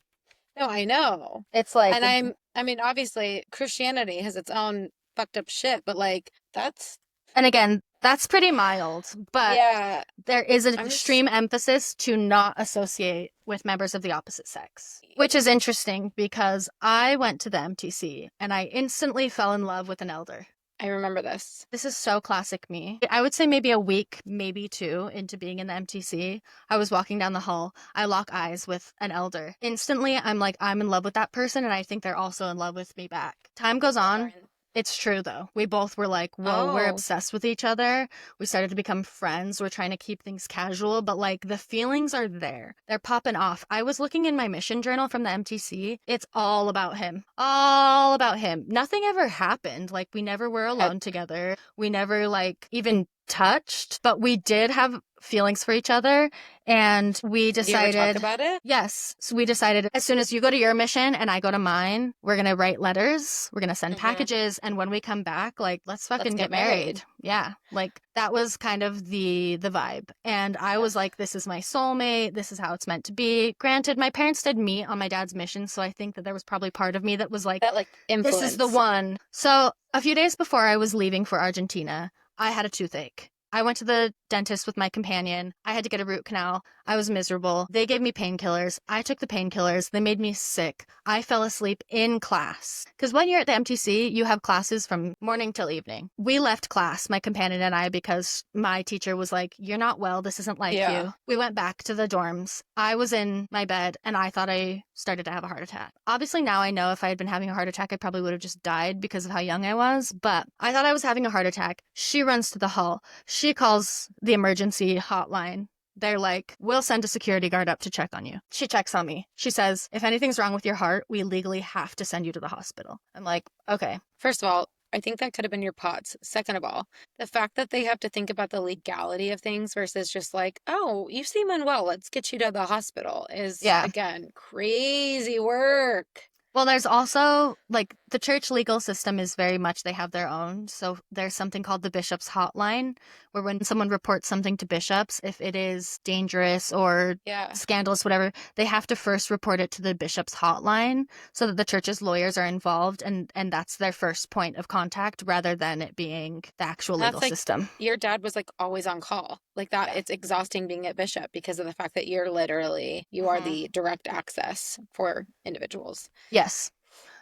No, I know. It's like... And I mean, obviously, Christianity has its own fucked up shit, but like, that's... And again, that's pretty mild, but yeah, there is an extreme emphasis to not associate with members of the opposite sex, which is interesting because I went to the MTC and I instantly fell in love with an elder. I remember this. This is so classic me. I would say maybe a week, maybe two into being in the MTC. I was walking down the hall. I lock eyes with an elder. Instantly, I'm like, I'm in love with that person, and I think they're also in love with me back. Time goes on. It's true, though. We both were like, whoa, we're obsessed with each other. We started to become friends. We're trying to keep things casual, but like the feelings are there. They're popping off. I was looking in my mission journal from the MTC. It's all about him. All about him. Nothing ever happened. Like, we never were alone together. We never, like, even touched, but we did have feelings for each other, and we decided... Did you ever talk about it? Yes. So we decided as soon as you go to your mission and I go to mine, we're going to write letters, we're going to send packages, and when we come back, like, let's fucking get married. Yeah. Like, that was kind of the vibe. And I was like, this is my soulmate, this is how it's meant to be. Granted, my parents did meet on my dad's mission, so I think that there was probably part of me that was like, influence. This is the one. So a few days before I was leaving for Argentina, I had a toothache. I went to the dentist with my companion. I had to get a root canal. I was miserable. They gave me painkillers. I took the painkillers. They made me sick. I fell asleep in class. Because when you're at the MTC, you have classes from morning till evening. We left class, my companion and I, because my teacher was like, you're not well. This isn't like you. We went back to the dorms. I was in my bed and I thought I started to have a heart attack. Obviously, now I know if I had been having a heart attack, I probably would have just died because of how young I was. But I thought I was having a heart attack. She runs to the hall. She calls the emergency hotline. They're like, we'll send a security guard up to check on you. She checks on me. She says, if anything's wrong with your heart, we legally have to send you to the hospital. I'm like, okay. First of all, I think that could have been your POTS. Second of all, the fact that they have to think about the legality of things versus just like, oh, you seem unwell, let's get you to the hospital is, again, crazy work. Well, there's also, like, the church legal system is very much, they have their own. So there's something called the bishop's hotline, where when someone reports something to bishops, if it is dangerous or scandalous, whatever, they have to first report it to the bishop's hotline so that the church's lawyers are involved, and that's their first point of contact rather than it being the actual legal system. Your dad was, like, always on call. Like that, it's exhausting being at bishop because of the fact that you're literally, you are the direct access for individuals. Yes.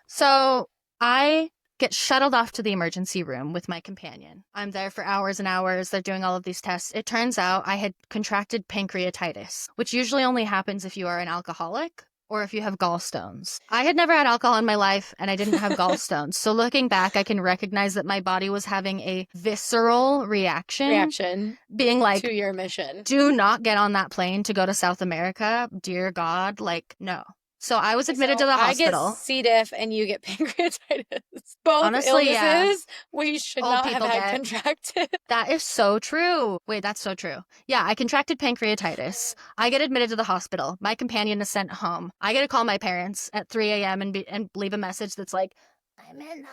So I get shuttled off to the emergency room with my companion. I'm there for hours and hours. They're doing all of these tests. It turns out I had contracted pancreatitis, which usually only happens if you are an alcoholic or if you have gallstones. I had never had alcohol in my life and I didn't have gallstones. So looking back, I can recognize that my body was having a visceral reaction being like, to your mission. Do not get on that plane to go to South America. Dear God, like, no. So I was admitted to the hospital. I get C. diff and you get pancreatitis. Both honestly, illnesses we should not have had contracted. That is so true. Wait, that's so true. Yeah, I contracted pancreatitis. I get admitted to the hospital. My companion is sent home. I get to call my parents at 3 a.m. and leave a message that's like, I'm in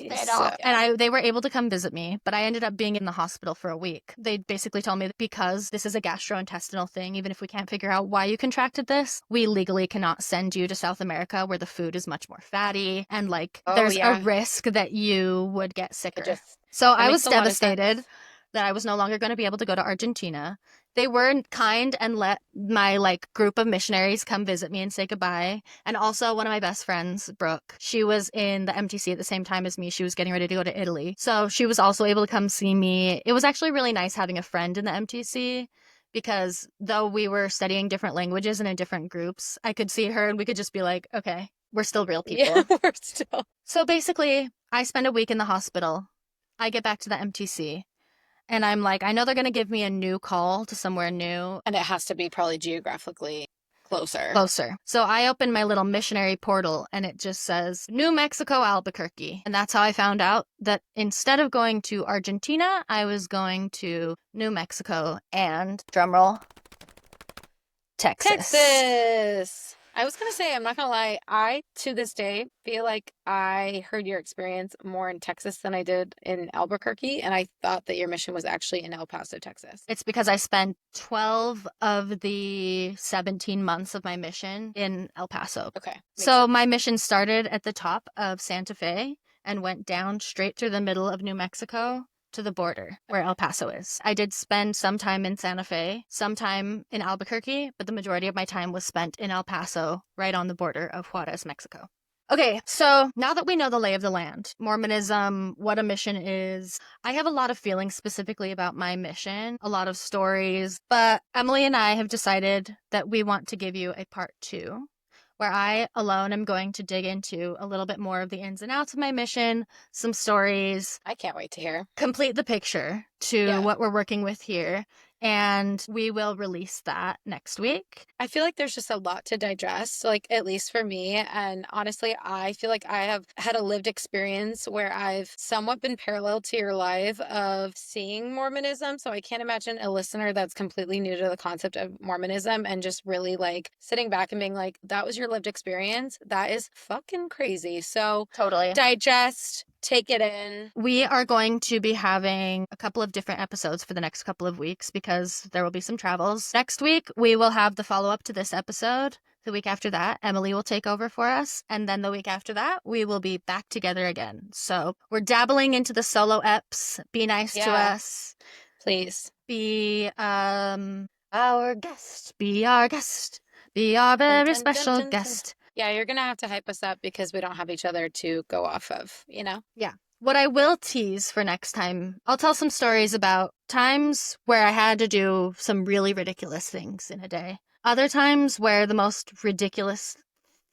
the hospital. And they were able to come visit me, but I ended up being in the hospital for a week. They basically told me that because this is a gastrointestinal thing, even if we can't figure out why you contracted this, we legally cannot send you to South America where the food is much more fatty and like there's a risk that you would get sicker. So I was devastated that I was no longer going to be able to go to Argentina. They were kind and let my like group of missionaries come visit me and say goodbye. And also one of my best friends, Brooke, she was in the MTC at the same time as me. She was getting ready to go to Italy. So she was also able to come see me. It was actually really nice having a friend in the MTC because though we were studying different languages and in different groups, I could see her and we could just be like, okay, we're still real people. Yeah, we're still. So basically, I spend a week in the hospital. I get back to the MTC. And I'm like, I know they're going to give me a new call to somewhere new. And it has to be probably geographically closer. So I open my little missionary portal and it just says New Mexico, Albuquerque. And that's how I found out that instead of going to Argentina, I was going to New Mexico and, drumroll, Texas. I was going to say, I'm not going to lie, I, to this day, feel like I heard your experience more in Texas than I did in Albuquerque, and I thought that your mission was actually in El Paso, Texas. It's because I spent 12 of the 17 months of my mission in El Paso. Okay. So my mission started at the top of Santa Fe and went down straight through the middle of New Mexico to the border where El Paso is. I did spend some time in Santa Fe, some time in Albuquerque, but the majority of my time was spent in El Paso, right on the border of Juarez, Mexico. Okay, so now that we know the lay of the land, Mormonism, what a mission is, I have a lot of feelings specifically about my mission, a lot of stories, but Emily and I have decided that we want to give you a part 2 where I alone am going to dig into a little bit more of the ins and outs of my mission, some stories. I can't wait to hear. Complete the picture to what we're working with here. And we will release that next week. I feel like there's just a lot to digest, like at least for me. And honestly, I feel like I have had a lived experience where I've somewhat been parallel to your life of seeing Mormonism. So I can't imagine a listener that's completely new to the concept of Mormonism and just really like sitting back and being like, that was your lived experience. That is fucking crazy. So totally digest. Take it in. We are going to be having a couple of different episodes for the next couple of weeks because there will be some travels. Next week, we will have the follow-up to this episode. The week after that, Emily will take over for us. And then the week after that, we will be back together again. So we're dabbling into the solo eps. Be nice to us. Please. Be our guest. Be our guest. Be our very special guest. Yeah, you're going to have to hype us up because we don't have each other to go off of, you know? Yeah. What I will tease for next time, I'll tell some stories about times where I had to do some really ridiculous things in a day. Other times where the most ridiculous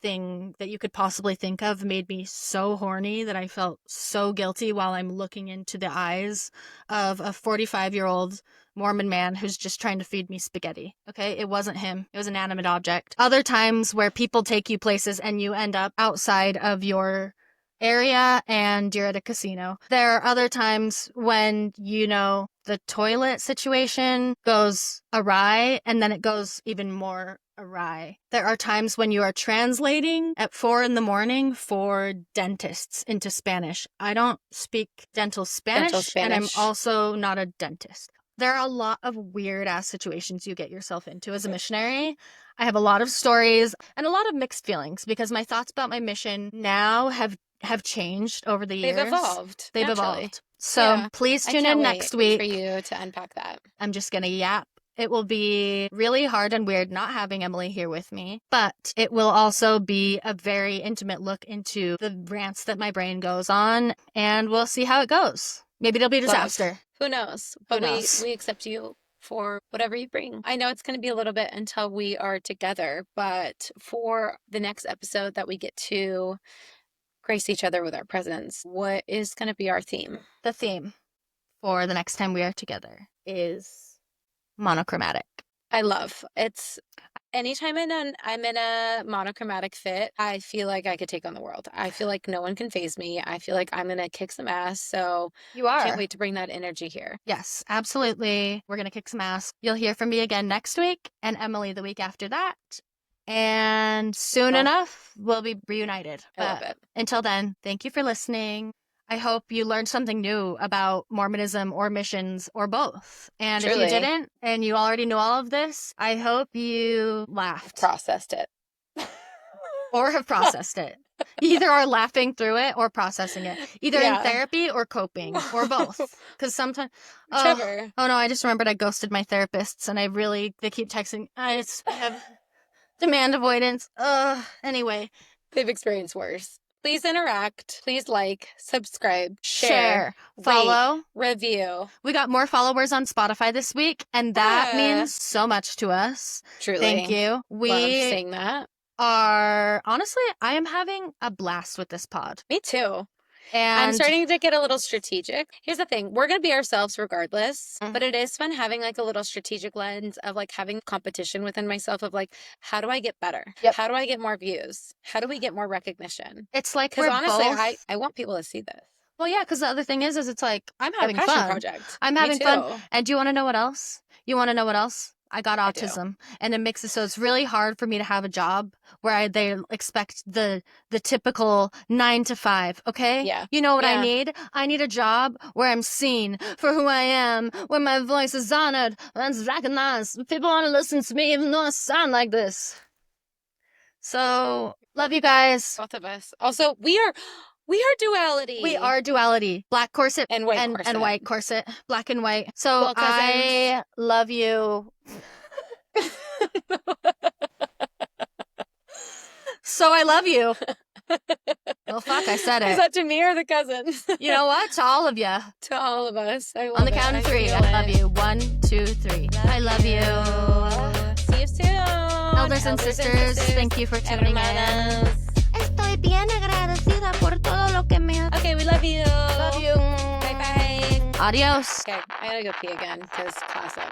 thing that you could possibly think of made me so horny that I felt so guilty while I'm looking into the eyes of a 45-year-old Mormon man who's just trying to feed me spaghetti. Okay? It wasn't him. It was an animate object. Other times where people take you places and you end up outside of your area and you're at a casino. There are other times when, the toilet situation goes awry and then it goes even more awry. There are times when you are translating at 4 a.m. for dentists into Spanish. I don't speak dental Spanish, and I'm also not a dentist. There are a lot of weird-ass situations you get yourself into as a missionary. I have a lot of stories and a lot of mixed feelings because my thoughts about my mission now have changed over the years. They've evolved. They've evolved. So please tune in next week for you to unpack that. I'm just going to yap. It will be really hard and weird not having Emily here with me, but it will also be a very intimate look into the rants that my brain goes on, and we'll see how it goes. Maybe it'll be a disaster. Who knows? But we accept you for whatever you bring. I know it's going to be a little bit until we are together, but for the next episode that we get to grace each other with our presence, what is going to be our theme? The theme for the next time we are together is monochromatic. I love it's anytime I'm in a monochromatic fit, I feel like I could take on the world. I feel like no one can faze me. I feel like I'm gonna kick some ass. So you are. Can't wait to bring that energy here. Yes, absolutely. We're gonna kick some ass. You'll hear from me again next week and Emily the week after that. And soon enough, we'll be reunited. I love it. Until then, thank you for listening. I hope you learned something new about Mormonism or missions or both. And Truly. If you didn't and you already know all of this, I hope you laughed. Processed it. Or have processed it. You either are laughing through it or processing it. Either in therapy or coping or both. Because sometimes... Oh no, I just remembered I ghosted my therapists and they keep texting. I have demand avoidance. Anyway. They've experienced worse. Please interact. Please like, subscribe, share, follow, review. We got more followers on Spotify this week, and that means so much to us. Truly. Thank you. We love seeing that. Honestly, I am having a blast with this pod. Me too. And I'm starting to get a little strategic. Here's the thing. We're going to be ourselves regardless, but it is fun having like a little strategic lens of like having competition within myself of like, how do I get better? Yep. How do I get more views? How do we get more recognition? It's like, because honestly, I want people to see this. Well, yeah, because the other thing is it's like, I'm having a passion fun. Project. I'm having fun. And do you want to know what else? I got autism, and it makes it so it's really hard for me to have a job where they expect the typical 9 to 5. Okay, yeah, you know what I need? I need a job where I'm seen for who I am, where my voice is honored and recognized. People want to listen to me even though I sound like this. So love you guys, both of us. Also, we are duality. We are duality. Black corset and white corset. And white corset. Black and white. So I love you. So I love you. Well, fuck, I said it. Is that to me or the cousins? You know what? To all of you. To all of us. I love On the count of 3, I love you. 1, 2, 3. I love you. See you soon. Elders and sisters, thank you for tuning in. Estoy bien agradecida por todo lo que me... Okay, we love you. Love you. Bye-bye. Adios. Okay, I gotta go pee again, because classic.